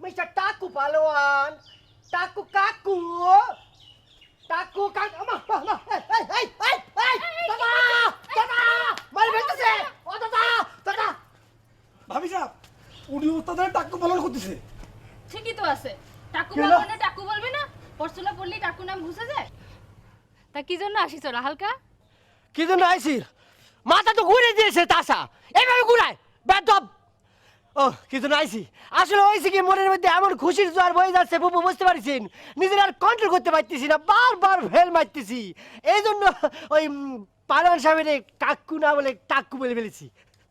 Mister টাকু পালোয়ান, টাকু কাকু, টাকু কাকু, দাদা দাদা মারি ফেলতেছে, ও দাদা দাদা। ভাবি সাহেব উনি ওস্তাদের টাক্কু পালন করতেছে। ঠিকই তো আছে, টাকু বলবে না টাকু বলবে না, পড়ছলা পড়লেই টাকু নাম ঘুষে যায়। তা কি জন্য আসিস ওরা হালকা? কি জন্য আইসির? মাথা তো ঘুরে দিয়েছে তাসা, এইভাবে ঘুরায় বেদব। ও কি জন্য আইসি? আসলে হয়েছে কি, মনের মধ্যে এমন খুশির জোয়ার বয়ে যাচ্ছে বুবু, বুঝতে পারছেন? নিজের আর কন্ট্রোল করতে পারতেছি না, বারবার ফেল মারতেছি। এই জন্য ওই পালন সাহেবের কাকু না বলে টাক্কু বলে ফেলেছি,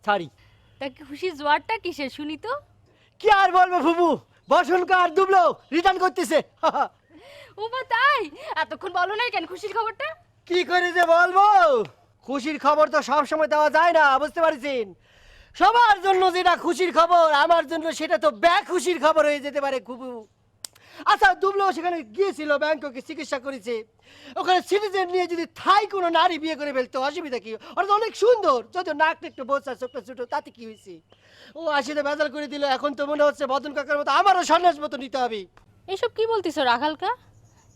সরি। তা কি খুশি জোয়ারটা কিসের শুনি তো? কি আর বলবো বুবু, বসনকার দুবলো রিটার্ন করতেছে। ও বা তাই? এতক্ষণ বলো নাই কেন খুশির খবরটা? কি করে যে বলবো, খুশির খবর তো সব সময় দেওয়া যায় না, বুঝতে পারছেন? সবার জন্য যেটা খুশির খবর, আমার জন্য সেটা তো খুশির খবর হয়ে যেতে পারে খুবু। আচ্ছা, দুবলো সেখানে গিয়েছিল, ব্যাংককে চিকিৎসা করেছে। ওখানে সিটিজেন নিয়ে যদি থাই কোনো নারী বিয়ে করে ফেলতো, অসুবিধা কি? ওরা তো অনেক সুন্দর, যদিও নাকটা একটু বোঝা, চোখটা ছোটো, তাতে কি হয়েছে? ও আসিতে ভেজাল করে দিল। এখন তো মনে হচ্ছে বদন কাকার মতো আমারও সন্ন্যাস মতো নিতে হবে। এসব কি বলতিস রাখালকা?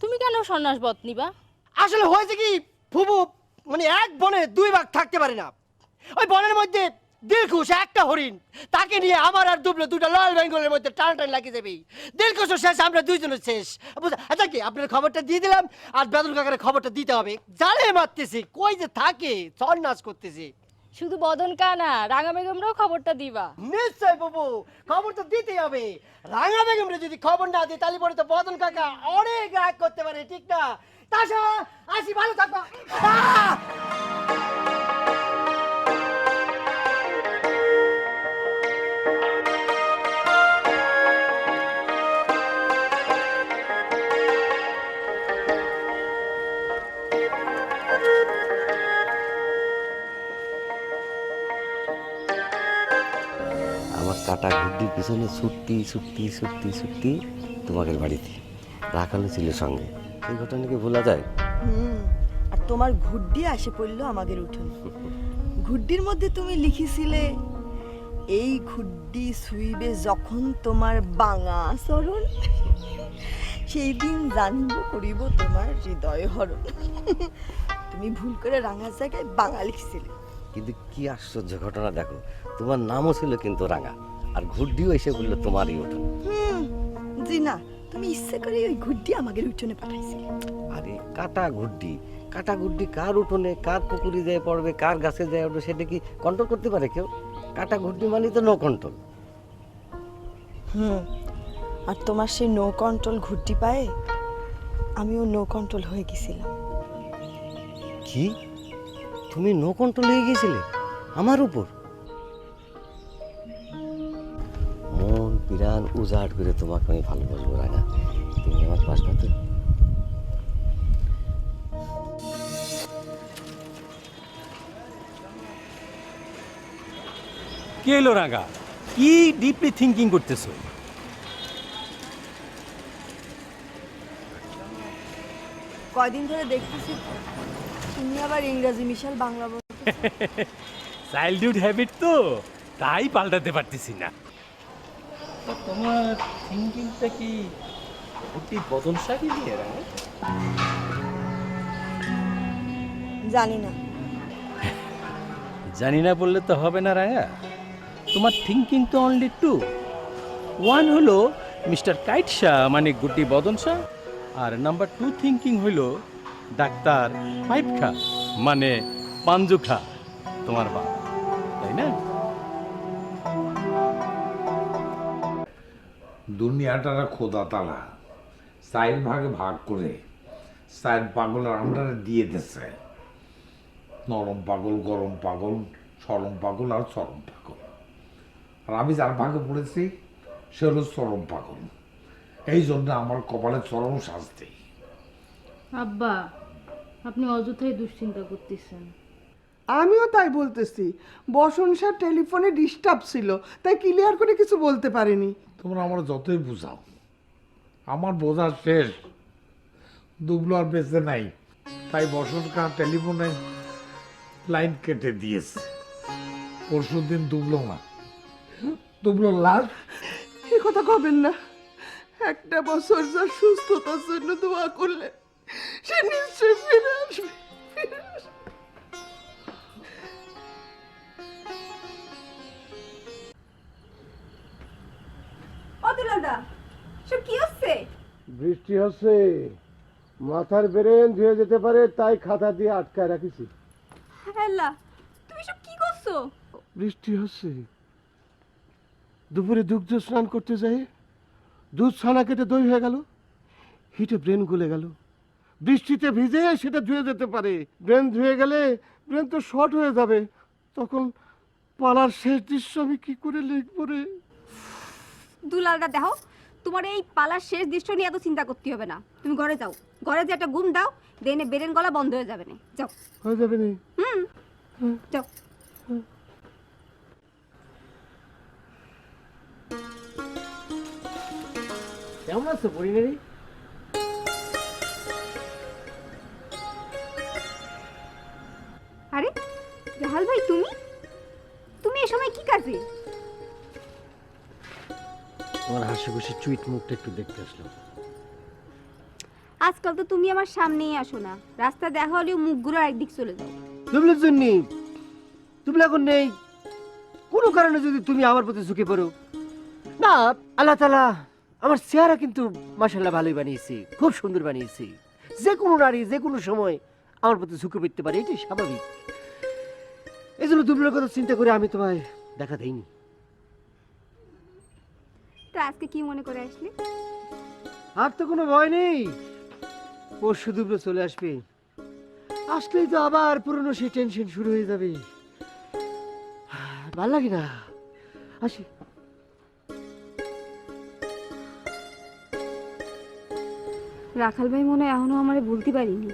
তুমি কেন সন্ন্যাস বত নিবা? আসলে হয়েছে কি ফুবু, মানে এক বনে দুই ভাগ থাকতে পারে না। ওই বনের মধ্যে দিলখুশ একটা হরিণ, তাকে নিয়ে আমার আর দুবলো দুটো লাল বেঙ্গলের মধ্যে টান টান লাগিয়ে যাবে। দিলখুশও শেষ, আমরা দুইজনের শেষ। আচ্ছা কি, আপনার খবরটা দিয়ে দিলাম, আর বেদন কাকার খবরটা দিতে হবে। জালে মারতেছে, কই যে থাকে, সন্ন্যাস করতেছে। শুধু বদন কা না, রাঙা বেগমরাও খবরটা দিবা। নিশ্চয় বাবু, খবর তো দিতেই হবে। রাঙা বেগমরে যদি খবর না দিই, তাহলে পরে তো বদন কাকা অনেক রাগ করতে পারে, ঠিক না? তাসা আসি, ভালো থাকবা। আমার কাটা ঘুরটির পিছনে ছুটতি ছুটতি ছুটতি ছুটতি তোমাদের বাড়িতে রাখালো ছিল সঙ্গে। এই ঘটনা কি ভোলা যায়? আর তোমার ঘুড্ডি আসে পড়লো আমাদের উঠোনে। ঘুড্ডির মধ্যে তুমি লিখেছিলে, এই ঘুড্ডি ছুইবে যখন তোমার বাঙা চরণ, সেই দিন জানিব করিব তোমার হৃদয় হরণ। তুমি ভুল করে রাঙার জায়গায় বাঙা লিখছিলে। কিন্তু কি আশ্চর্য ঘটনা দেখো, তোমার নামও ছিল কিন্তু রাঙা, আর ঘুরটিও এসে বললো তোমারই উঠোন। জি না, তুমি ইচ্ছে করে ওই ঘুড্ডি আমাদের উঠোনে পাঠাইছিলে। আরে কাটা ঘুরটি, কাটা ঘুরটি কার উঠোনে, কার পুকুরে যায় পড়বে, কার গাছে যায় উঠবে, সেটা কি কন্ট্রোল করতে পারে কেউ? কাটা ঘুরটি মানে তো নো কন্ট্রোল। আর তোমার সেই নো কন্ট্রোল ঘুরটি পায়ে আমিও নো কন্ট্রোল হয়ে গেছিলাম। কি, তুমি নো কন্ট্রোল হয়ে গিয়েছিলে আমার উপর? মন প্রাণ উজাড় করে তোমাকে আমি ভালোবাসবো রাঙা, তুমি আমার পাশ পাতে। কি এলো রাঙা, কি ডিপলি থিঙ্কিং করতেছো? কয়দিন ধরে দেখতেছি তুমি আবার ইংরেজি মিশাল বাংলা বল। চাইল্ডহুড হ্যাবিট তো, তাই পাল্টাতে পারতেছি না। তো তোমার থিঙ্কিংটা কি ঘুরটি বদল সাকি নিয়ে রাঙা? জানি না। জানি না বললে তো হবে না রাঙা, তোমার থিঙ্কিং তো অনলি টু। ওয়ান হলো মিস্টার কাইট শাহ মানে গুড্ডি বদন শাহ, আর নাম্বার টু থিঙ্কিং হইল ডাক্তার পাইপ খা মানে পাঞ্জু খা, তোমার বাবা, তাই না? দুনিয়াটারা খোদা তালা চার ভাগে ভাগ করে চার পাগলের আন্ডারে দিয়ে দিছে। নরম পাগল, গরম পাগল, সরম পাগল আর চরম পাগল। আর আমি যার ভাগে পড়েছি সে হলো চরম পাগল। এই জন্য আমার কপালে চরম শাস্তি। আব্বা, আপনি অযথাই দুশ্চিন্তা করতেছেন। আমিও তাই বলতেছি, বসন সাহেব টেলিফোনে ডিস্টার্ব ছিল, তাই ক্লিয়ার করে কিছু বলতে পারেনি। তোমরা আমার যতই বুঝাও, আমার বোঝা শেষ। দুবলো আর বেঁচে নাই, তাই বসন্তকাল টেলিফোনে লাইন কেটে দিয়েছে। পরশু দিন দুবলো না, দুবলো লাশ। এ কথা কবেন না, একটা বছর যা সুস্থতার জন্য দোয়া করলে সে নিশ্চয়ই ফিরে আসবে, ফিরে আসবে। অতুলদা সব কি হচ্ছে? বৃষ্টি হচ্ছে, মাথার ব্রেন ধুয়ে যেতে পারে, তাই খাতা দিয়ে আটকায় রাখিছি। হেল্লা, তুমি সব কি করছো? বৃষ্টি হচ্ছে, দুপুরে দুগ্ধ স্নান করতে যাই দুধ ছানা কেটে দই হয়ে গেল, হিটে ব্রেন গলে গেল। বৃষ্টিতে ভিজে সেটা ধুয়ে যেতে পারে, ব্রেন ধুয়ে গেলে ব্রেন তো শর্ট হয়ে যাবে, তখন পালার শেষ দৃশ্য আমি কি করে লিখবো রে? দুলালদা দেখো, তোমার এই পালার শেষ দৃশ্য নিয়ে এত চিন্তা করতে হবে না। তুমি ঘরে যাও, ঘরে যে একটা ঘুম দাও, দেনে বেরেন গলা বন্ধ হয়ে যাবে না। যাও। হয়ে যাবে না? যাও। কেমন আছো পরিণারী? আরে রাহাল ভাই, তুমি তুমি এ সময় কি কাজে? তোমার হাসি খুশি চুইট মুখটা একটু দেখতে আসলাম। আজকাল তো তুমি আমার সামনেই আসো না, রাস্তা দেখা হলেও মুখগুলো একদিক চলে যাও। তুমলের জন্য তুমি এখন নেই, কোনো কারণে যদি তুমি আমার প্রতি ঝুঁকে পড়ো না, আল্লাহ তাআলা আমার চেহারা কিন্তু মাশাআল্লাহ ভালোই বানিয়েছি, খুব সুন্দর বানিয়েছি। যে কোনো নারী যে কোনো সময় আমার প্রতি ঝুঁকে পড়তে পারে, এটাই স্বাভাবিক। এই জন্য তুমলের কথা চিন্তা করে আমি তোমায় দেখা দেইনি। তো আজকে কি মনে করে আসলে? আর তো কোনো ভয় নেই, পরশু দুপুরে চলে আসবে, আসলেই তো আবার পুরনো সেই টেনশন শুরু হয়ে যাবে। ভাল লাগে না, আসি। রাখাল ভাই মনে হয় এখনো আমারে বলতে পারিনি।